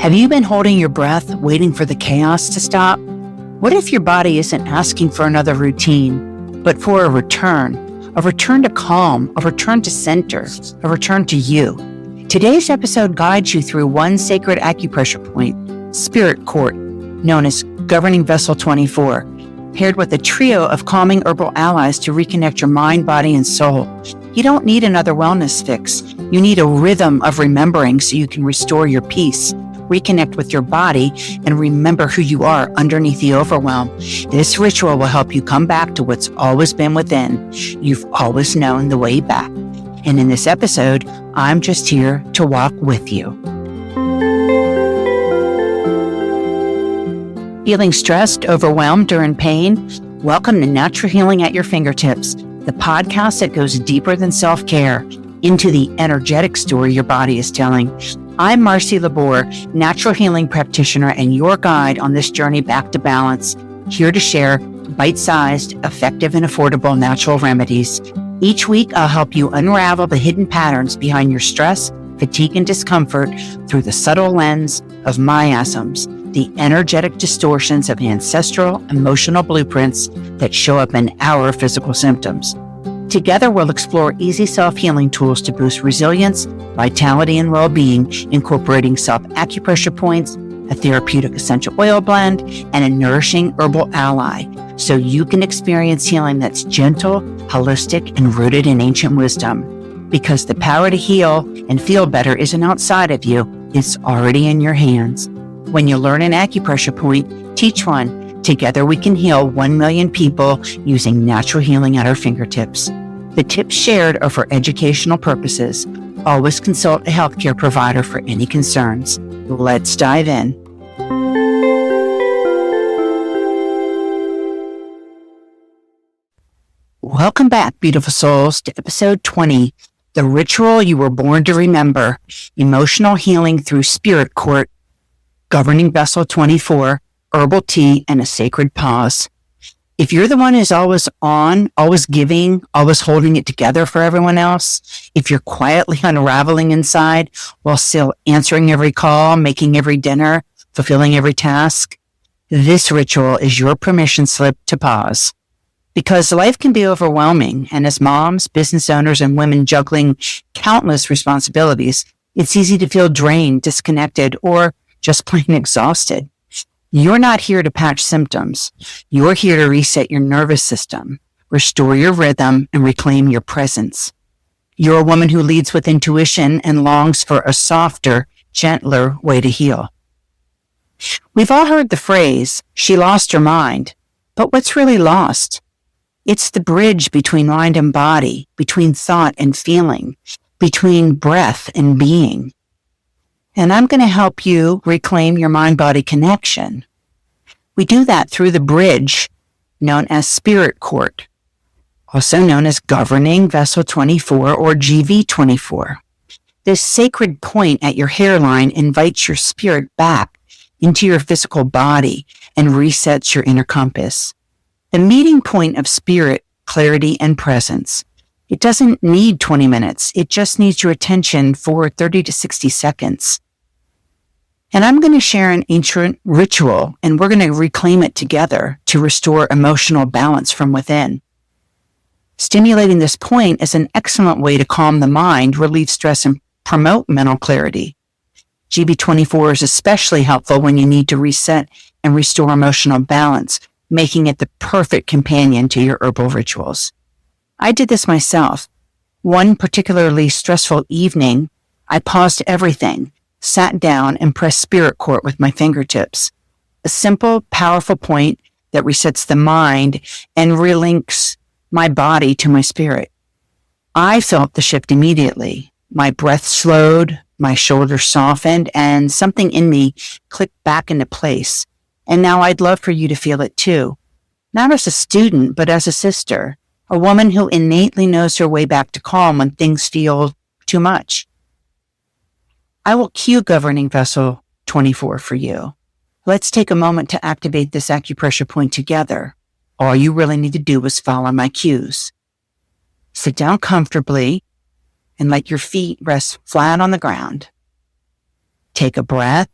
Have you been holding your breath, waiting for the chaos to stop? What if your body isn't asking for another routine, but for a return to calm, a return to center, a return to you? Today's episode guides you through one sacred acupressure point, Spirit Court, known as Governing Vessel 24, paired with a trio of calming herbal allies to reconnect your mind, body, and soul. You don't need another wellness fix. You need a rhythm of remembering so you can restore your peace, reconnect with your body, and remember who you are underneath the overwhelm. This ritual will help you come back to what's always been within. You've always known the way back. And in this episode, I'm just here to walk with you. Feeling stressed, overwhelmed, or in pain? Welcome to Natural Healing at Your Fingertips, the podcast that goes deeper than self-care into the energetic story your body is telling. I'm Marcy Labor, natural healing practitioner and your guide on this journey back to balance, here to share bite-sized, effective, and affordable natural remedies. Each week, I'll help you unravel the hidden patterns behind your stress, fatigue, and discomfort through the subtle lens of miasms, the energetic distortions of ancestral emotional blueprints that show up in our physical symptoms. Together, we'll explore easy self-healing tools to boost resilience, vitality, and well-being, incorporating self-acupressure points, a therapeutic essential oil blend, and a nourishing herbal ally, so you can experience healing that's gentle, holistic, and rooted in ancient wisdom. Because the power to heal and feel better isn't outside of you, it's already in your hands. When you learn an acupressure point, teach one. Together we can heal 1 million people using natural healing at our fingertips. The tips shared are for educational purposes. Always consult a healthcare provider for any concerns. Let's dive in. Welcome back, beautiful souls, to episode 20, the ritual you were born to remember, emotional healing through Spirit Court, Governing Vessel 24, herbal tea, and a sacred pause. If you're the one who's always on, always giving, always holding it together for everyone else, if you're quietly unraveling inside while still answering every call, making every dinner, fulfilling every task, this ritual is your permission slip to pause. Because life can be overwhelming, and as moms, business owners, and women juggling countless responsibilities, it's easy to feel drained, disconnected, or just plain exhausted. You're not here to patch symptoms. You're here to reset your nervous system, restore your rhythm, and reclaim your presence. You're a woman who leads with intuition and longs for a softer, gentler way to heal. We've all heard the phrase, she lost her mind, but what's really lost? It's the bridge between mind and body, between thought and feeling, between breath and being. And I'm going to help you reclaim your mind-body connection. We do that through the bridge known as Spirit Court, also known as Governing Vessel 24 or GV24. This sacred point at your hairline invites your spirit back into your physical body and resets your inner compass. The meeting point of spirit, clarity, and presence. It doesn't need 20 minutes. It just needs your attention for 30 to 60 seconds. And I'm going to share an ancient ritual, and we're going to reclaim it together to restore emotional balance from within. Stimulating this point is an excellent way to calm the mind, relieve stress, and promote mental clarity. GB24 is especially helpful when you need to reset and restore emotional balance, making it the perfect companion to your herbal rituals. I did this myself. One particularly stressful evening, I paused everything, sat down, and pressed Spirit Court with my fingertips. A simple, powerful point that resets the mind and relinks my body to my spirit. I felt the shift immediately. My breath slowed, my shoulders softened, and something in me clicked back into place. And now I'd love for you to feel it too. Not as a student, but as a sister, a woman who innately knows her way back to calm when things feel too much. I will cue Governing Vessel 24 for you. Let's take a moment to activate this acupressure point together. All you really need to do is follow my cues. Sit down comfortably and let your feet rest flat on the ground. Take a breath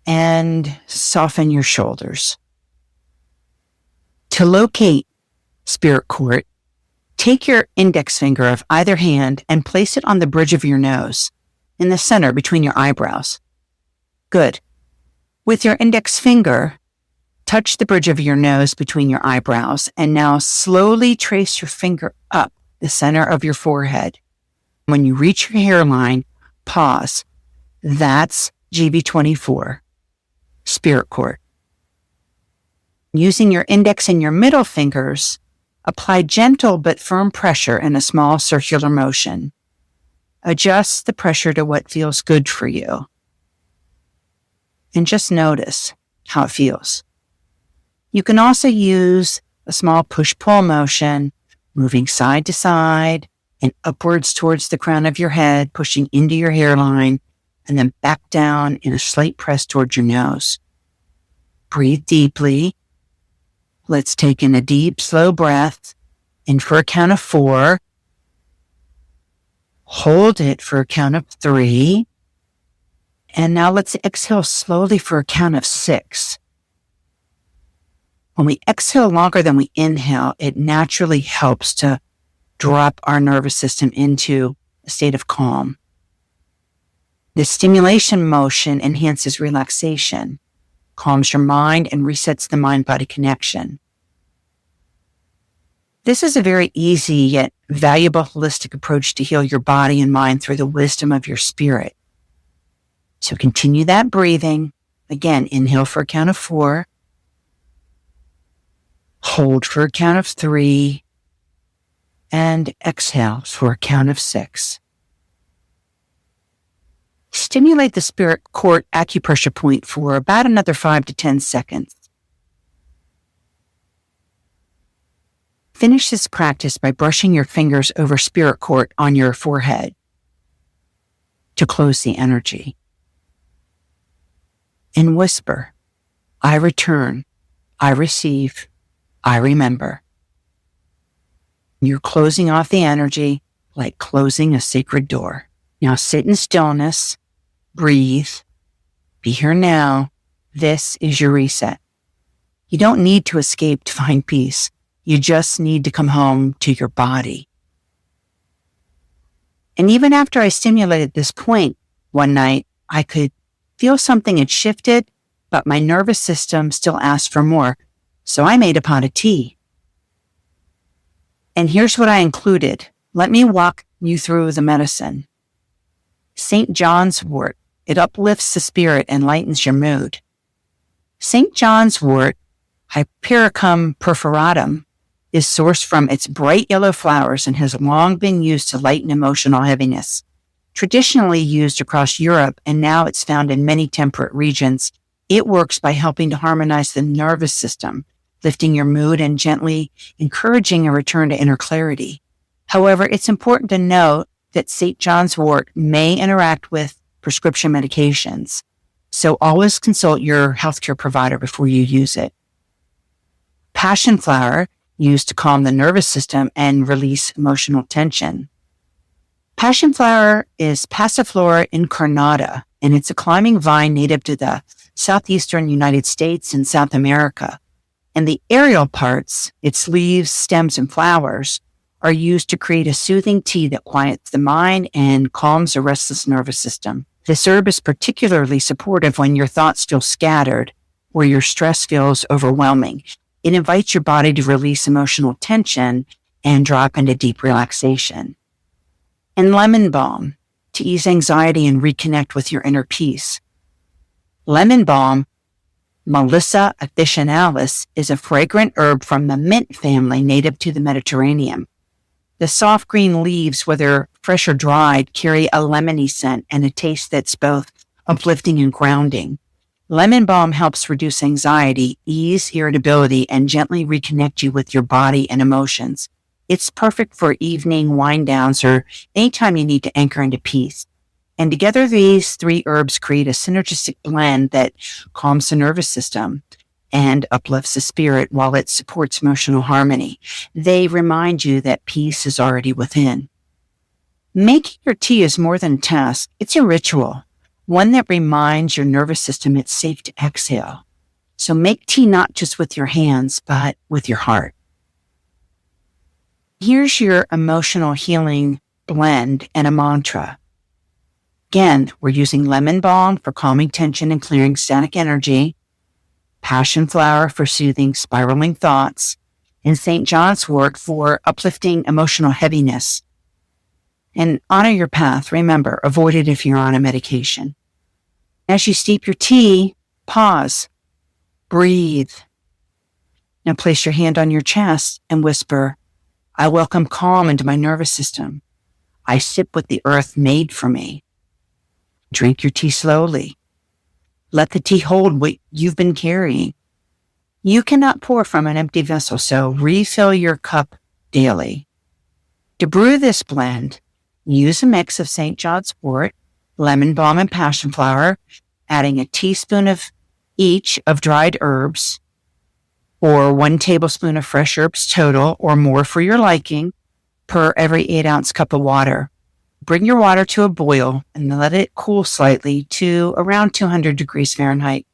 and soften your shoulders. To locate spirit court, take your index finger of either hand and place it on the bridge of your nose, in the center between your eyebrows. Good. With your index finger, touch the bridge of your nose between your eyebrows, and now slowly trace your finger up the center of your forehead. When you reach your hairline, pause. That's GV24, spirit court. Using your index and your middle fingers, apply gentle but firm pressure in a small circular motion. Adjust the pressure to what feels good for you. And just notice how it feels. You can also use a small push-pull motion, moving side to side and upwards towards the crown of your head, pushing into your hairline, and then back down in a slight press towards your nose. Breathe deeply. Let's take in a deep, slow breath. In for a count of 4. Hold it for a count of 3. And now let's exhale slowly for a count of 6. When we exhale longer than we inhale, it naturally helps to drop our nervous system into a state of calm. The stimulation motion enhances relaxation, calms your mind, and resets the mind-body connection. This is a very easy yet valuable holistic approach to heal your body and mind through the wisdom of your spirit. So continue that breathing. Again, inhale for a count of 4. Hold for a count of 3. And exhale for a count of 6. Stimulate the spirit court acupressure point for about another 5 to 10 seconds. Finish this practice by brushing your fingers over spirit court on your forehead to close the energy. And whisper, I return, I receive, I remember. You're closing off the energy like closing a sacred door. Now sit in stillness, breathe, be here now. This is your reset. You don't need to escape to find peace. You just need to come home to your body. And even after I stimulated this point one night, I could feel something had shifted, but my nervous system still asked for more. So I made a pot of tea. And here's what I included. Let me walk you through the medicine. St. John's Wort. It uplifts the spirit and lightens your mood. St. John's Wort, Hypericum perforatum, is sourced from its bright yellow flowers and has long been used to lighten emotional heaviness. Traditionally used across Europe, and now it's found in many temperate regions, it works by helping to harmonize the nervous system, lifting your mood and gently encouraging a return to inner clarity. However, it's important to note that St. John's Wort may interact with prescription medications, so always consult your healthcare provider before you use it. Passionflower, used to calm the nervous system and release emotional tension. Passionflower is Passiflora incarnata, and it's a climbing vine native to the southeastern United States and South America. And the aerial parts, its leaves, stems, and flowers, are used to create a soothing tea that quiets the mind and calms a restless nervous system. This herb is particularly supportive when your thoughts feel scattered or your stress feels overwhelming. It invites your body to release emotional tension and drop into deep relaxation. And lemon balm, to ease anxiety and reconnect with your inner peace. Lemon balm, Melissa officinalis, is a fragrant herb from the mint family native to the Mediterranean. The soft green leaves, whether fresh or dried, carry a lemony scent and a taste that's both uplifting and grounding. Lemon balm helps reduce anxiety, ease irritability, and gently reconnect you with your body and emotions. It's perfect for evening wind downs or anytime you need to anchor into peace. And together, these 3 herbs create a synergistic blend that calms the nervous system and uplifts the spirit while it supports emotional harmony. They remind you that peace is already within. Making your tea is more than a task. It's a ritual. one that reminds your nervous system it's safe to exhale. So make tea not just with your hands, but with your heart. Here's your emotional healing blend and a mantra. Again, we're using lemon balm for calming tension and clearing static energy, Passionflower for soothing spiraling thoughts, and St. John's Wort for uplifting emotional heaviness. And honor your path. Remember, avoid it if you're on a medication. As you steep your tea, pause, breathe. Now place your hand on your chest and whisper, I welcome calm into my nervous system. I sip what the earth made for me. Drink your tea slowly. Let the tea hold what you've been carrying. You cannot pour from an empty vessel, so refill your cup daily. To brew this blend, use a mix of St. John's Wort, lemon balm, and passionflower, adding a teaspoon of each of dried herbs, or 1 tablespoon of fresh herbs total, or more for your liking, per every 8-ounce cup of water. Bring your water to a boil and let it cool slightly to around 200 degrees Fahrenheit.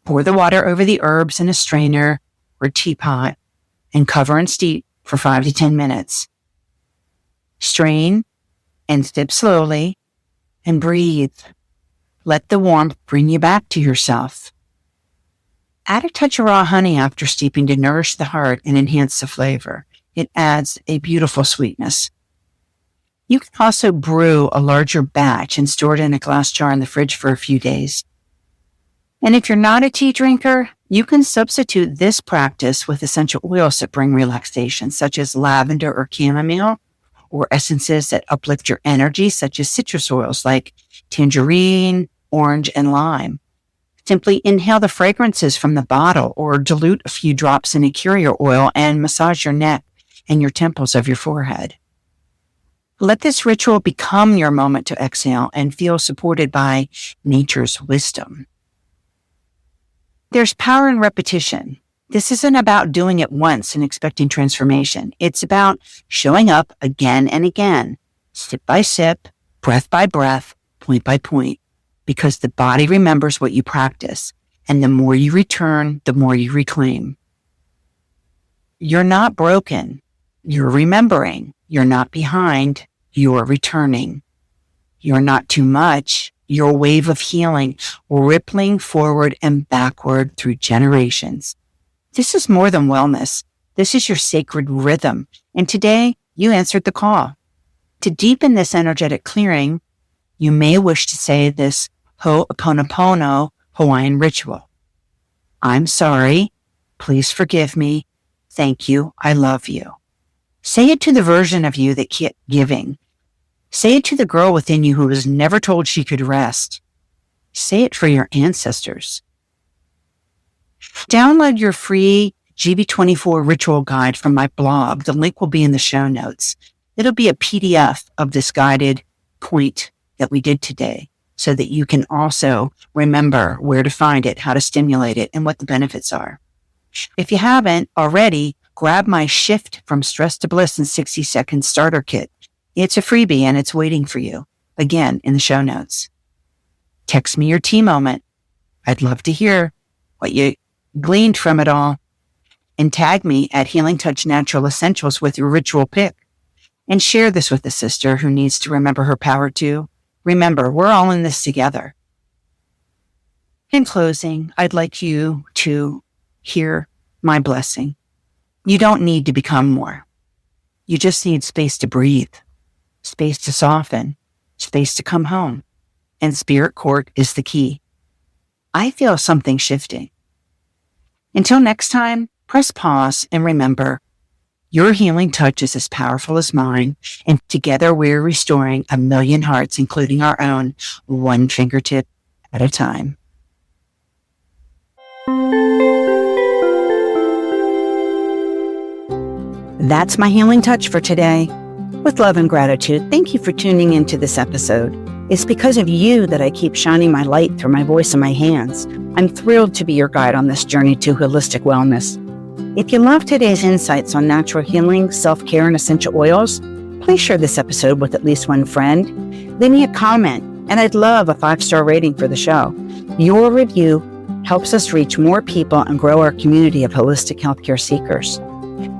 Pour the water over the herbs in a strainer or teapot and cover and steep for 5 to 10 minutes. Strain and sip slowly and breathe. Let the warmth bring you back to yourself. Add a touch of raw honey after steeping to nourish the heart and enhance the flavor. It adds a beautiful sweetness. You can also brew a larger batch and store it in a glass jar in the fridge for a few days. And if you're not a tea drinker, you can substitute this practice with essential oils that bring relaxation, such as lavender or chamomile, or essences that uplift your energy, such as citrus oils like tangerine, orange, and lime. Simply inhale the fragrances from the bottle or dilute a few drops in a carrier oil and massage your neck and your temples of your forehead. Let this ritual become your moment to exhale and feel supported by nature's wisdom. There's power in repetition. This isn't about doing it once and expecting transformation. It's about showing up again and again, sip by sip, breath by breath, point by point, because the body remembers what you practice, and the more you return, the more you reclaim. You're not broken. You're remembering. You're not behind. You're returning. You're not too much. You're a wave of healing, rippling forward and backward through generations. This is more than wellness. This is your sacred rhythm. And today, you answered the call. To deepen this energetic clearing, you may wish to say this Ho'oponopono Hawaiian ritual. I'm sorry. Please forgive me. Thank you. I love you. Say it to the version of you that kept giving. Say it to the girl within you who was never told she could rest. Say it for your ancestors. Download your free GV24 ritual guide from my blog. The link will be in the show notes. It'll be a PDF of this guided point that we did today so that you can also remember where to find it, how to stimulate it, and what the benefits are. If you haven't already, grab my Shift from Stress to Bliss in 60 Seconds starter kit. It's a freebie and it's waiting for you. Again, in the show notes. Text me your tea moment. I'd love to hear what you gleaned from it all. And tag me at Healing Touch Natural Essentials with your ritual pick. And share this with a sister who needs to remember her power too. Remember, we're all in this together. In closing, I'd like you to hear my blessing. You don't need to become more. You just need space to breathe, space to soften, space to come home. And spirit court is the key. I feel something shifting. Until next time, press pause and remember, your healing touch is as powerful as mine, and together we're restoring 1 million hearts, including our own, one fingertip at a time. That's my healing touch for today. With love and gratitude, thank you for tuning into this episode. It's because of you that I keep shining my light through my voice and my hands. I'm thrilled to be your guide on this journey to holistic wellness. If you love today's insights on natural healing, self-care, and essential oils, please share this episode with at least one friend. Leave me a comment And I'd love a 5-star rating for the show. Your review helps us reach more people and grow our community of holistic healthcare seekers.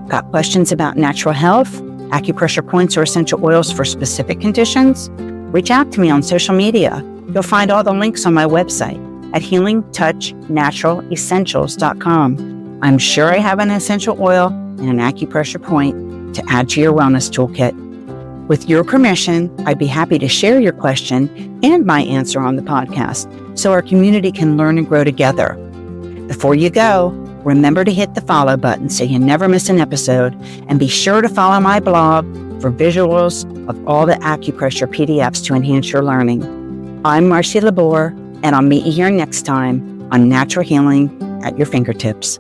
Got questions about natural health, acupressure points, or essential oils for specific conditions? Reach out to me on social media. You'll find all the links on my website at healingtouchnaturalessentials.com. I'm sure I have an essential oil and an acupressure point to add to your wellness toolkit. With your permission, I'd be happy to share your question and my answer on the podcast so our community can learn and grow together. Before you go, remember to hit the follow button so you never miss an episode, and be sure to follow my blog for visuals of all the acupressure PDFs to enhance your learning. I'm Marcy Labor, and I'll meet you here next time on Natural Healing at Your Fingertips.